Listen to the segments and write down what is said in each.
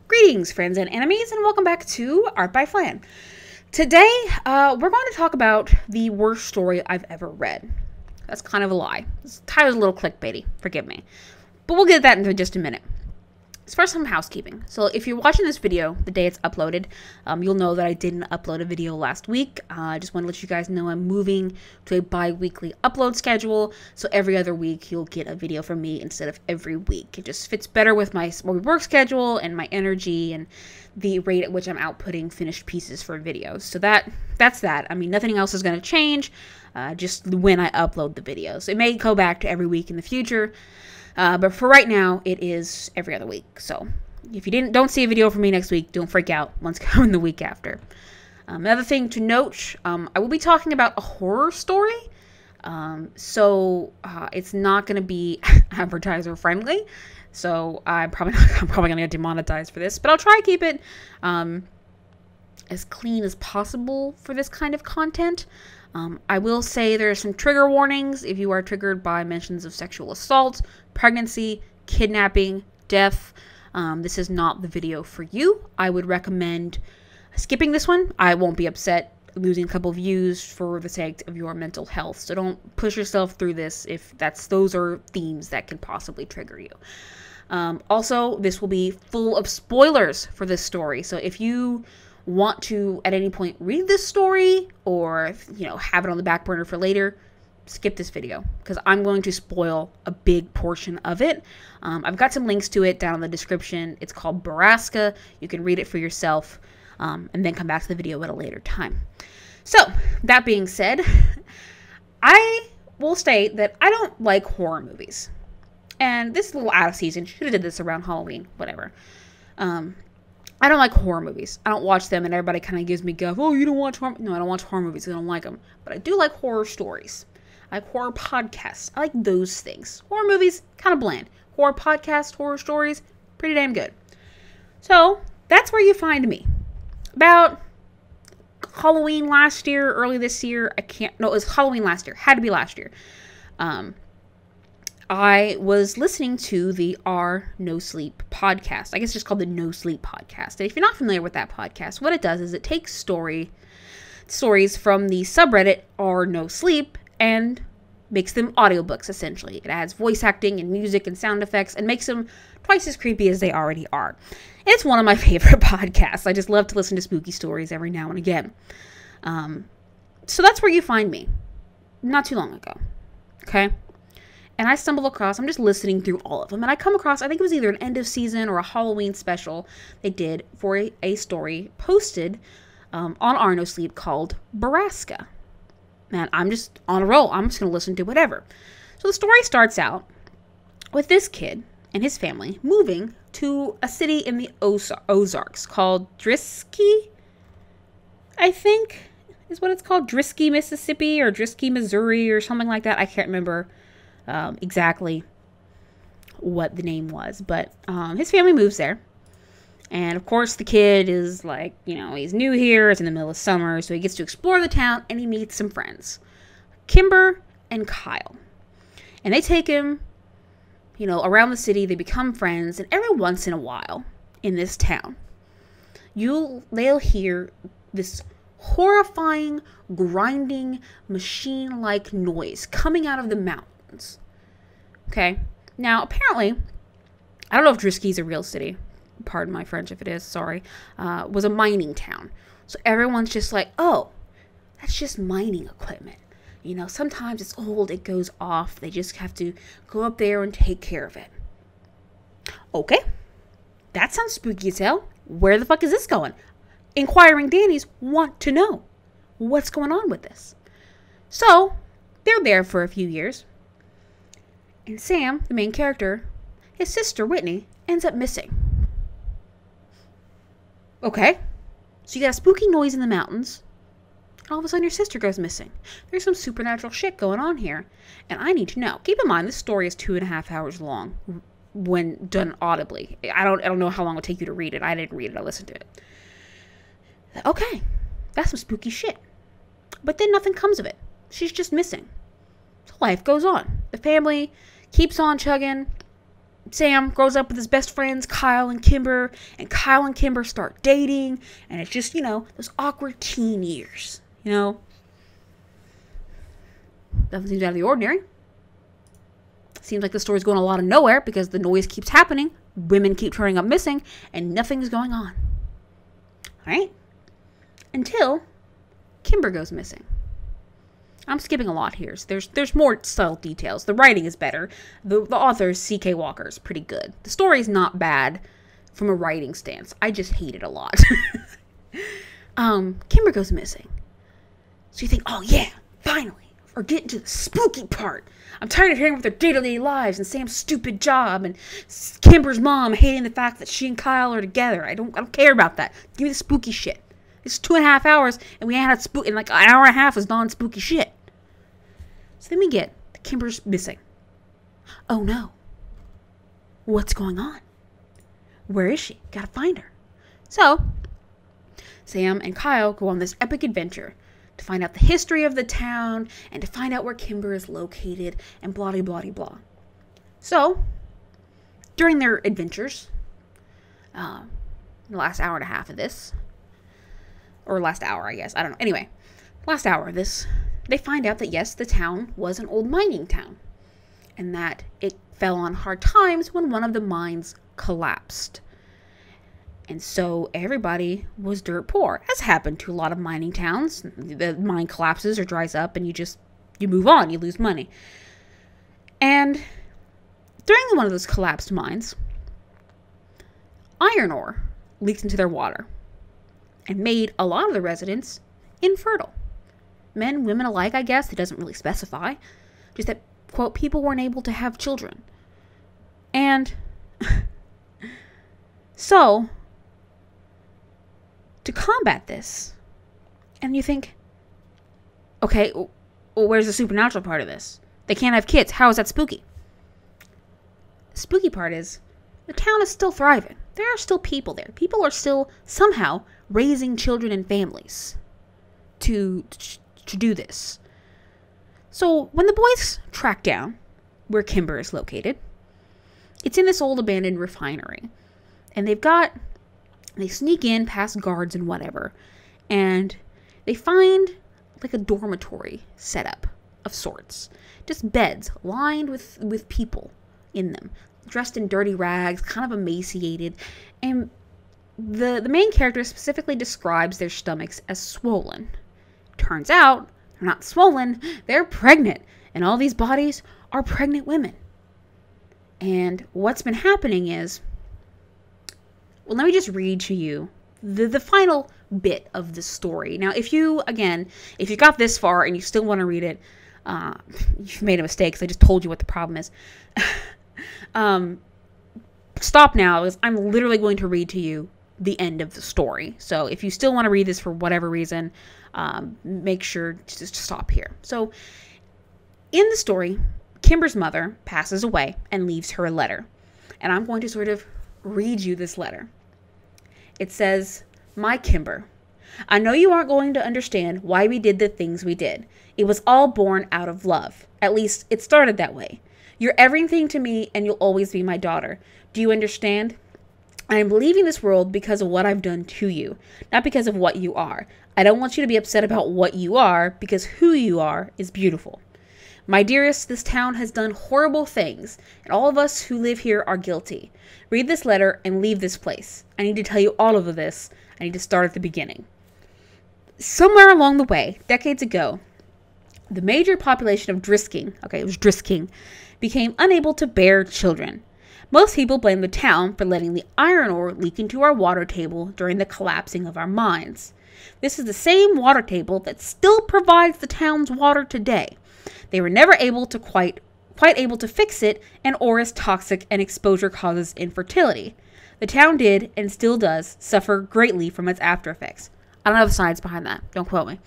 Greetings, friends and enemies, and welcome back to Art by Flan. Today, we're going to talk about the worst story I've ever read. That's kind of a lie. This title's a little clickbaity, forgive me. But we'll get that into just a minute. As far as some housekeeping. So if you're watching this video the day it's uploaded, you'll know that I didn't upload a video last week. I just want to let you guys know I'm moving to a bi-weekly upload schedule. So every other week you'll get a video from me instead of every week. It just fits better with my work schedule and my energy and the rate at which I'm outputting finished pieces for videos. So that's that. I mean, nothing else is going to change, just when I upload the videos. It may go back to every week in the future. But for right now, it is every other week. So if you don't see a video from me next week, don't freak out. One's coming the week after. Another thing to note, I will be talking about a horror story. So it's not going to be advertiser friendly. So I'm probably going to get demonetized for this. But I'll try to keep it as clean as possible for this kind of content. I will say there are some trigger warnings if you are triggered by mentions of sexual assault, pregnancy, kidnapping, death. This is not the video for you. I would recommend skipping this one. I won't be upset losing a couple views for the sake of your mental health. So don't push yourself through this if those are themes that can possibly trigger you. Also, this will be full of spoilers for this story. So if you want to at any point read this story or have it on the back burner for later, skip this video because I'm going to spoil a big portion of it. I've got some links to it down in the description. It's called Baraska. You can read it for yourself and then come back to the video at a later time. So that being said, I will state that I don't like horror movies, and this is a little out of season. Should have did this around Halloween, whatever. I don't like horror movies. I don't watch them, and everybody kind of gives me guff. Oh, you don't watch horror? No, I don't watch horror movies. I don't like them. But I do like horror stories. I like horror podcasts. I like those things. Horror movies, kind of bland. Horror podcasts, horror stories, pretty damn good. So, that's where you find me. About Halloween last year, early this year, it was Halloween last year. Had to be last year. I was listening to the No Sleep podcast. I guess it's just called the No Sleep podcast. And if you're not familiar with that podcast, what it does is it takes stories from the subreddit No Sleep and makes them audiobooks, essentially. It adds voice acting and music and sound effects and makes them twice as creepy as they already are. It's one of my favorite podcasts. I just love to listen to spooky stories every now and again. So that's where you find me. Not too long ago. Okay? And I stumble across, I'm just listening through all of them, and I come across, I think it was either an end of season or a Halloween special they did for a story posted on No Sleep called Baraska. Man, I'm just on a roll. I'm just going to listen to whatever. So the story starts out with this kid and his family moving to a city in the Ozarks called Drisky, I think is what it's called. Drisky, Mississippi, or Drisky, Missouri, or something like that. I can't remember exactly what the name was, but his family moves there, and of course the kid is like, he's new here, it's in the middle of summer, so he gets to explore the town and he meets some friends, Kimber and Kyle, and they take him around the city. They become friends, and every once in a while in this town they'll hear this horrifying, grinding, machine-like noise coming out of the mountains. Okay? Now, apparently, I don't know if Drisky's a real city. Pardon my French if it is, sorry. Was a mining town. So everyone's just like, oh, that's just mining equipment. Sometimes it's old, it goes off. They just have to go up there and take care of it. Okay. That sounds spooky as hell. Where the fuck is this going? Inquiring Dannies want to know what's going on with this. So, they're there for a few years. And Sam, the main character, his sister Whitney, ends up missing. Okay. So you got a spooky noise in the mountains, and all of a sudden your sister goes missing. There's some supernatural shit going on here, and I need to know. Keep in mind, this story is 2.5 hours long when done audibly. I don't know how long it would take you to read it. I didn't read it. I listened to it. Okay, that's some spooky shit. But then nothing comes of it. She's just missing. So life goes on. The family keeps on chugging. Sam grows up with his best friends, Kyle and Kimber, and Kyle and Kimber start dating, and it's just, those awkward teen years, Nothing seems out of the ordinary. Seems like the story's going a lot of nowhere because the noise keeps happening, women keep turning up missing, and nothing's going on. Alright? Until Kimber goes missing. I'm skipping a lot here. So there's more subtle details. The writing is better. The author, C.K. Walker, is pretty good. The story's not bad from a writing stance. I just hate it a lot. Kimber goes missing. So you think, oh yeah, finally. We're getting to the spooky part. I'm tired of hearing about their day-to-day lives and Sam's stupid job and Kimber's mom hating the fact that she and Kyle are together. I don't care about that. Give me the spooky shit. It's 2.5 hours and we had and like an hour and a half is non-spooky shit. So then we get Kimber's missing. Oh no. What's going on? Where is she? Gotta find her. So Sam and Kyle go on this epic adventure to find out the history of the town, and to find out where Kimber is located, and blah, blah, blah, blah. So, during their adventures, the last hour and a half of this, or last hour, I guess, I don't know. Anyway, last hour of this, they find out that, yes, the town was an old mining town, and that it fell on hard times when one of the mines collapsed. And so everybody was dirt poor, as happened to a lot of mining towns. The mine collapses or dries up and you move on, you lose money. And during one of those collapsed mines, iron ore leaked into their water and made a lot of the residents infertile. Men, women alike, I guess. It doesn't really specify. Just that, quote, people weren't able to have children. And so to combat this, and you think, okay, well, where's the supernatural part of this? They can't have kids. How is that spooky? The spooky part is the town is still thriving. There are still people there. People are still somehow raising children and families to do this. So when the boys track down where Kimber is located, it's in this old abandoned refinery. And they sneak in past guards and whatever, and they find like a dormitory setup of sorts. Just beds lined with people in them, dressed in dirty rags, kind of emaciated, and the main character specifically describes their stomachs as swollen. Turns out, they're not swollen, they're pregnant, and all these bodies are pregnant women. And what's been happening is, well, let me just read to you the final bit of the story. Now, if you got this far and you still want to read it, you've made a mistake because I just told you what the problem is. Stop now, because I'm literally going to read to you the end of the story. So if you still want to read this for whatever reason, make sure to just stop here. So in the story, Kimber's mother passes away and leaves her a letter. And I'm going to sort of read you this letter. It says, "My Kimber, I know you aren't going to understand why we did the things we did. It was all born out of love. At least it started that way. You're everything to me and you'll always be my daughter. Do you understand? I am leaving this world because of what I've done to you, not because of what you are. I don't want you to be upset about what you are, because who you are is beautiful. My dearest, this town has done horrible things, and all of us who live here are guilty. Read this letter and leave this place. I need to tell you all of this. I need to start at the beginning. Somewhere along the way, decades ago, the major population of Drisking, became unable to bear children. Most people blame the town for letting the iron ore leak into our water table during the collapsing of our mines. This is the same water table that still provides the town's water today. They were never able to quite able to fix it, and ore is toxic and exposure causes infertility. The town did, and still does, suffer greatly from its after effects. I don't know the science behind that. Don't quote me.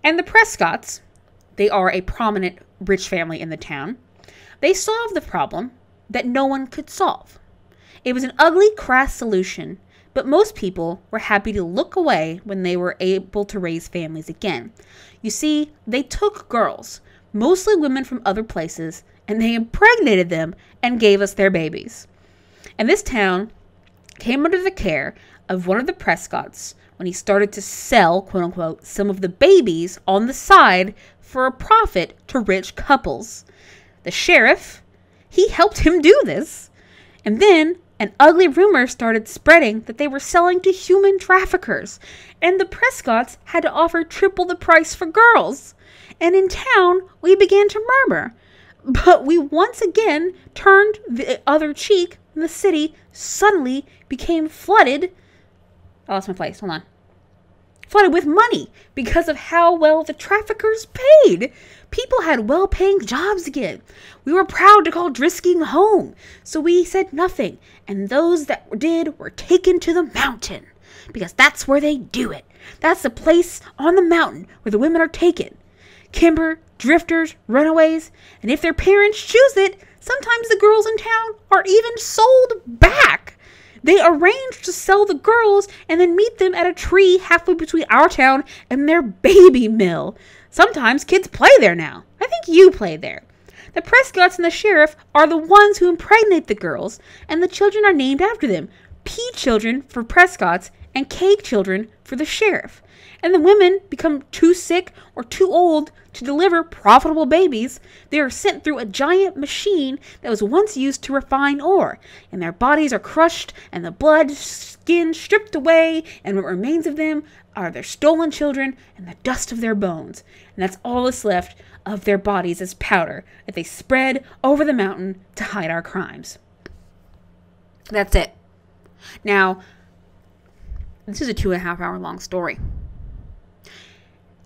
And the Prescotts, they are a prominent rich family in the town. They solved the problem that no one could solve. It was an ugly, crass solution, but most people were happy to look away when they were able to raise families again. You see, they took girls, mostly women from other places, and they impregnated them and gave us their babies. And this town came under the care of one of the Prescotts when he started to sell, quote unquote, some of the babies on the side for a profit to rich couples. The sheriff, he helped him do this. And then an ugly rumor started spreading that they were selling to human traffickers, and the Prescotts had to offer triple the price for girls. And in town, we began to murmur. But we once again turned the other cheek, and the city suddenly became flooded. I lost my place. Hold on. Flooded with money because of how well the traffickers paid. People had well-paying jobs again. We were proud to call Drisking home, so we said nothing. And those that did were taken to the mountain, because that's where they do it. That's the place on the mountain where the women are taken. Kimber, drifters, runaways, and if their parents choose it, sometimes the girls in town are even sold back. They arrange to sell the girls and then meet them at a tree halfway between our town and their baby mill. Sometimes kids play there now. I think you play there. The Prescotts and the sheriff are the ones who impregnate the girls, and the children are named after them. P children for Prescotts and K children for the sheriff. And the women become too sick or too old to deliver profitable babies. They are sent through a giant machine that was once used to refine ore, and their bodies are crushed and the blood, skin stripped away, and what remains of them are their stolen children and the dust of their bones. And that's all that's left of their bodies as powder that they spread over the mountain to hide our crimes. That's it. Now, this is a 2.5 hour long story.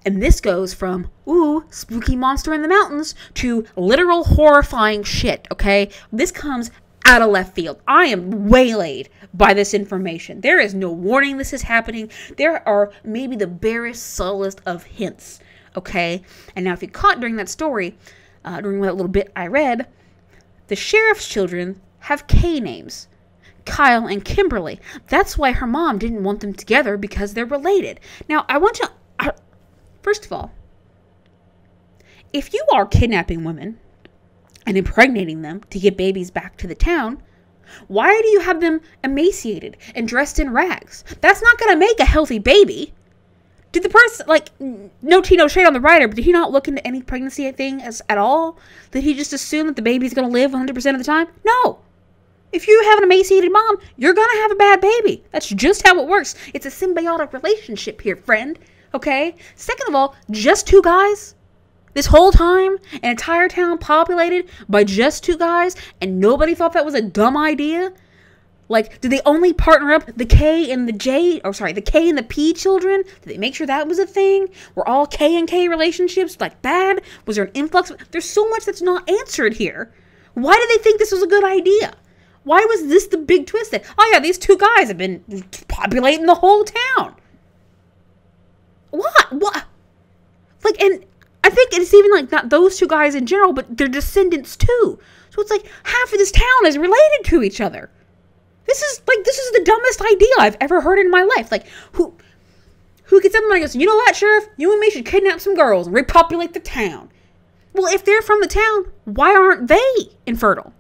And this goes from, ooh, spooky monster in the mountains, to literal horrifying shit, okay? This comes out of left field. I am waylaid by this information. There is no warning this is happening. There are maybe the barest, subtlest of hints, okay? And now if you caught during that story, during that little bit I read, the sheriff's children have K names. Kyle and Kimberly. That's why her mom didn't want them together, because they're related. Now, I want to... First of all, if you are kidnapping women and impregnating them to get babies back to the town, why do you have them emaciated and dressed in rags? That's not going to make a healthy baby. Did the person, like, no tea, no shade on the writer, but did he not look into any pregnancy thing at all? Did he just assume that the baby's going to live 100% of the time? No. If you have an emaciated mom, you're going to have a bad baby. That's just how it works. It's a symbiotic relationship here, friend. Okay? Second of all, just two guys? This whole time, an entire town populated by just two guys, and nobody thought that was a dumb idea? Like, did they only partner up the K and the P children? Did they make sure that was a thing? Were all K and K relationships like bad? Was there an influx? There's so much that's not answered here. Why did they think this was a good idea? Why was this the big twist that, oh yeah, these two guys have been populating the whole town? What? Like, and I think it's even like not those two guys in general, but their descendants too. So it's like half of this town is related to each other. This is the dumbest idea I've ever heard in my life. Like, who gets up and goes, you know what, Sheriff? You and me should kidnap some girls and repopulate the town. Well, if they're from the town, why aren't they infertile?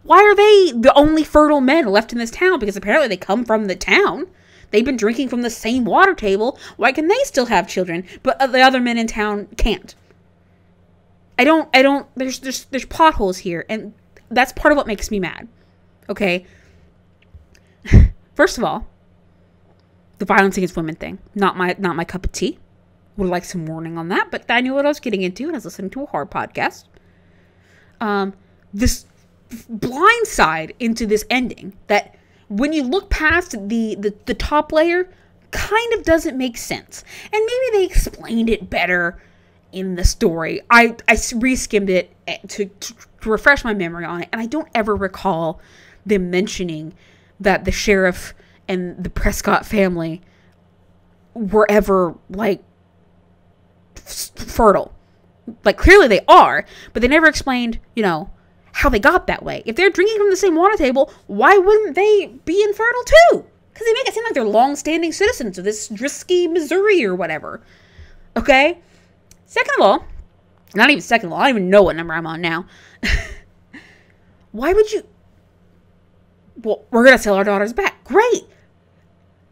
Why are they the only fertile men left in this town? Because apparently they come from the town. They've been drinking from the same water table. Why can they still have children, but the other men in town can't? There's potholes here, and that's part of what makes me mad. Okay? First of all, the violence against women thing. Not my cup of tea. Would like some warning on that, but I knew what I was getting into, and I was listening to a horror podcast. This blind side into this ending that when you look past the top layer kind of doesn't make sense. And maybe they explained it better in the story. I re-skimmed it to refresh my memory on it, and I don't ever recall them mentioning that the sheriff and the Prescott family were ever, like, fertile. Like, clearly they are, but they never explained, how they got that way. If they're drinking from the same water table, why wouldn't they be infertile too? Because they make it seem like they're long-standing citizens of this Drisky, Missouri or whatever. Okay? Second of all, Not even second level. I don't even know what number I'm on now. Why would you? Well, we're going to sell our daughters back. Great.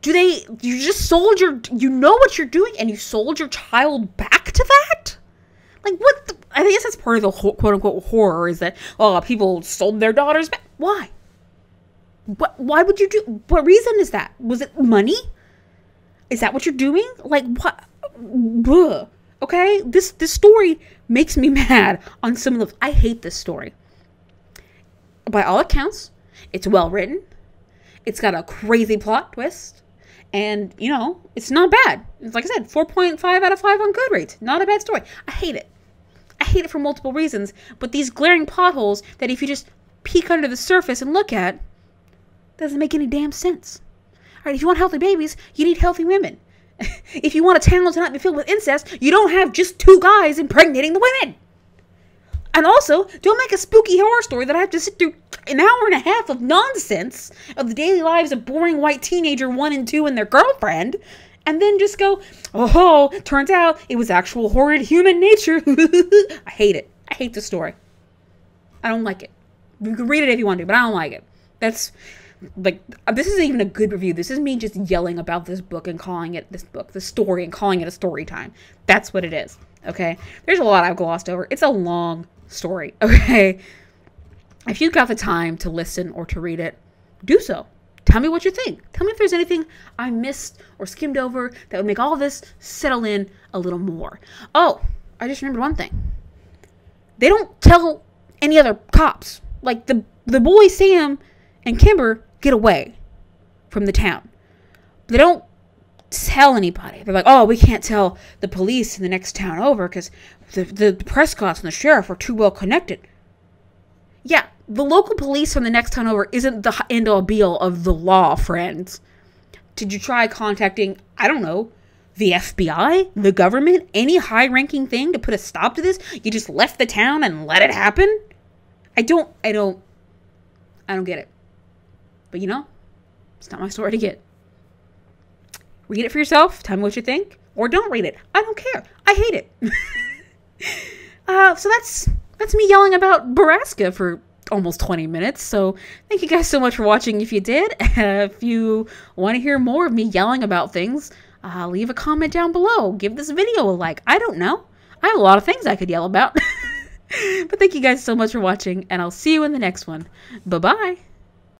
You just sold you know what you're doing and you sold your child back to that? Like, what I guess that's part of the quote-unquote horror is that, people sold their daughters back. Why? Why would you do, what reason is that? Was it money? Is that what you're doing? Like, what? Bleh. Okay? This story makes me mad on some of the, I hate this story. By all accounts, it's well written. It's got a crazy plot twist. And, it's not bad. It's like I said, 4.5 out of 5 on Goodreads. Not a bad story. I hate it. I hate it for multiple reasons. But these glaring potholes that if you just peek under the surface and look at, doesn't make any damn sense. All right, if you want healthy babies, you need healthy women. If you want a town to not be filled with incest, you don't have just 2 guys impregnating the women. And also, don't make a spooky horror story that I have to sit through an hour and a half of nonsense of the daily lives of boring white teenager 1 and 2 and their girlfriend, and then just go, turns out it was actual horrid human nature. I hate it. I hate the story. I don't like it. You can read it if you want to, but I don't like it. That's, like, this isn't even a good review. This is me just yelling about this book and calling it the story, and calling it a story time. That's what it is, okay? There's a lot I've glossed over. It's a long story, okay? If you've got the time to listen or to read it, do so. Tell me what you think. Tell me if there's anything I missed or skimmed over that would make all this settle in a little more. Oh, I just remembered one thing. They don't tell any other cops. Like, the boys Sam and Kimber get away from the town. They don't tell anybody. They're like, we can't tell the police in the next town over because the Prescotts and the sheriff are too well connected. Yeah, the local police from the next town over isn't the end-all be-all of the law, friends. Did you try contacting, I don't know, the FBI, the government, any high-ranking thing to put a stop to this? You just left the town and let it happen? I don't get it. But it's not my story to get. Read it for yourself. Tell me what you think. Or don't read it. I don't care. I hate it. So that's me yelling about Baraska for almost 20 minutes. So thank you guys so much for watching if you did. If you want to hear more of me yelling about things, leave a comment down below. Give this video a like. I don't know. I have a lot of things I could yell about. But thank you guys so much for watching, and I'll see you in the next one. Bye-bye.